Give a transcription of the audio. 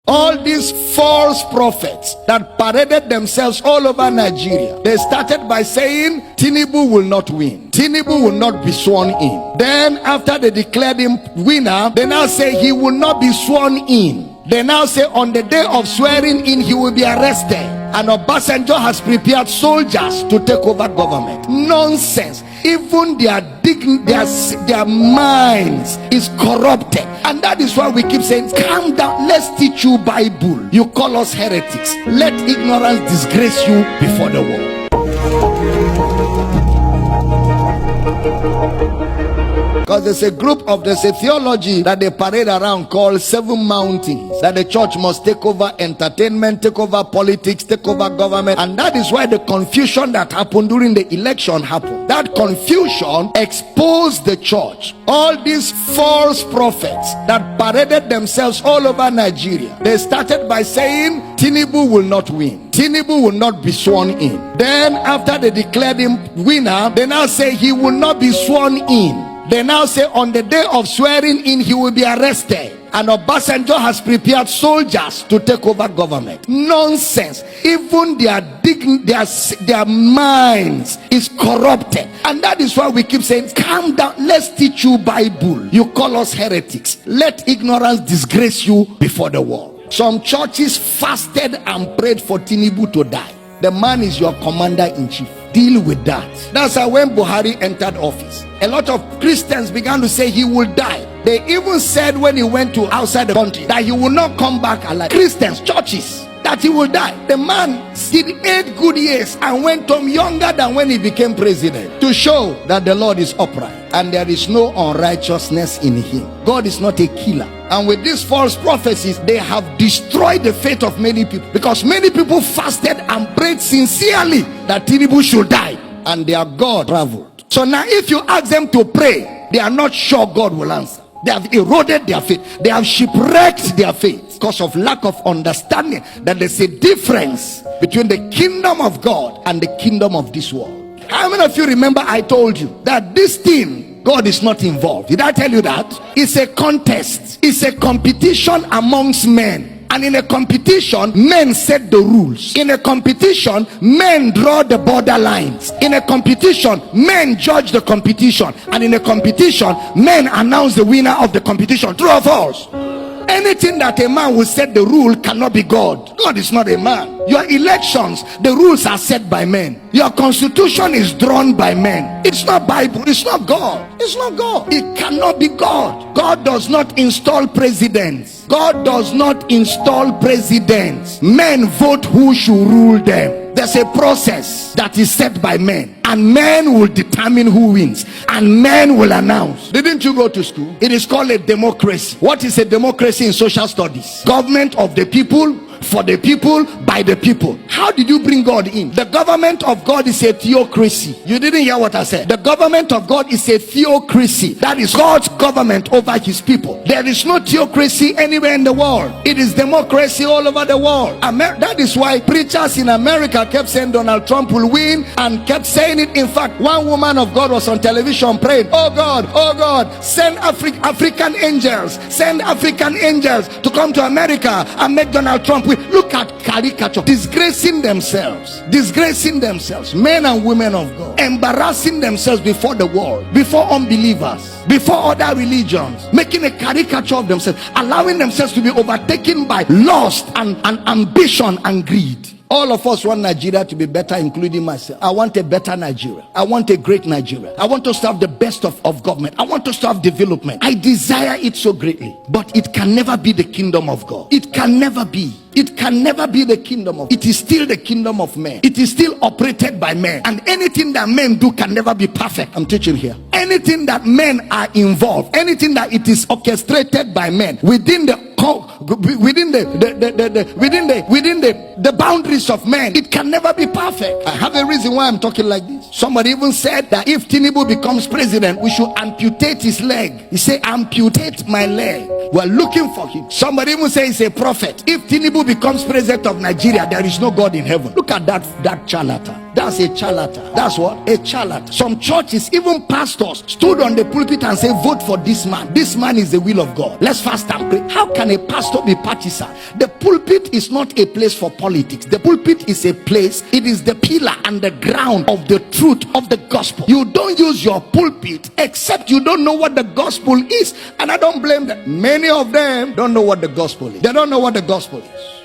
All these false prophets that paraded themselves all over Nigeria, they started by saying Tinubu will not win. Tinubu will not be sworn in. Then after they declared him winner, they now say he will not be sworn in. They now say on the day of swearing in, he will be arrested. And Obasanjo has prepared soldiers to take over government. Nonsense. Even their minds is corrupted. And that is why we keep saying, calm down, let's teach you Bible. You call us heretics. Let ignorance disgrace you before the world. Because there's a theology that they parade around called 7 mountains, that the church must take over entertainment, take over politics, take over government. And that is why the confusion that happened during the election happened. That confusion exposed the church. All these false prophets that paraded themselves all over Nigeria, they started by saying Tinubu will not win. Tinubu will not be sworn in. Then after they declared him winner, they now say he will not be sworn in. They now say on the day of swearing in, he will be arrested. And Obasanjo has prepared soldiers to take over government. Nonsense. Even their minds is corrupted. And that is why we keep saying, calm down, let's teach you Bible. You call us heretics. Let ignorance disgrace you before the world. Some churches fasted and prayed for Tinubu to die. The man is your commander-in-chief. Deal with that. That's how when Buhari entered office, a lot of Christians began to say he will die. They even said when he went to outside the country that he will not come back alive. Christians, churches, that he will die. The man did 8 good years and went home younger than when he became president, to show that the Lord is upright and there is no unrighteousness in him. God is not a killer. And with these false prophecies, they have destroyed the faith of many people, because many people fasted and prayed sincerely that Tinubu should die, and their God traveled. So now if you ask them to pray, they are not sure God will answer. They have eroded their faith. They have shipwrecked their faith because of lack of understanding that there's a difference between the kingdom of God and the kingdom of this world. How many of you remember I told you that this thing, God is not involved? Did I tell you that? It's a contest. It's a competition amongst men. And in a competition, men set the rules. In a competition, men draw the borderlines. In a competition, men judge the competition. And in a competition, men announce the winner of the competition. True or false? Anything that a man will set the rule cannot be God. God is not a man. Your elections, the rules are set by men. Your constitution is drawn by men. It's not Bible. It's not God. It's not God. It cannot be God. God does not install presidents. God does not install presidents. Men vote who should rule them. There's a process that is set by men, and men will determine who wins, and men will announce. Didn't you go to school? It is called a democracy. What is a democracy in social studies? Government of the people, for the people, by the people. How did you bring God in? The government of God is a theocracy. You didn't hear what I said. The government of God is a theocracy. That is God's government over his people. There is no theocracy anywhere in the world. It is democracy all over the world. That is why preachers in America kept saying Donald Trump will win, and kept saying it. In fact, one woman of God was on television praying, oh God, send African angels, send African angels to come to America and make Donald Trump win. Look at caricature, disgracing themselves, men and women of God, embarrassing themselves before the world, before unbelievers, before other religions, making a caricature of themselves, allowing themselves to be overtaken by lust and ambition and greed. All of us want Nigeria to be better, including myself. I want a better Nigeria. I want a great Nigeria. I want us to have the best of government. I want us to have development. I desire it so greatly. But it can never be the kingdom of God. It can never be. It can never be the kingdom of God. It is still the kingdom of men. It is still operated by men. And anything that men do can never be perfect. I'm teaching here. Anything that men are involved, anything that it is orchestrated by men within the boundaries of men, it can never be perfect. I have a reason why I'm talking like this. Somebody even said that if Tinubu becomes president, we should amputate his leg. He said, amputate my leg. We're looking for him. Somebody even says he's a prophet. If Tinubu becomes president of Nigeria, there is no God in heaven. Look at that charlatan. That's a charlatan. That's what? A charlatan. Some churches, even pastors, stood on the pulpit and say, vote for this man. This man is the will of God. Let's fast and pray. How can a pastor be partisan? The pulpit is not a place for politics. The pulpit is a place, it is the pillar and the ground of the truth of the gospel. You don't use your pulpit except you don't know what the gospel is. And I don't blame them. Many of them don't know what the gospel is. They don't know what the gospel is.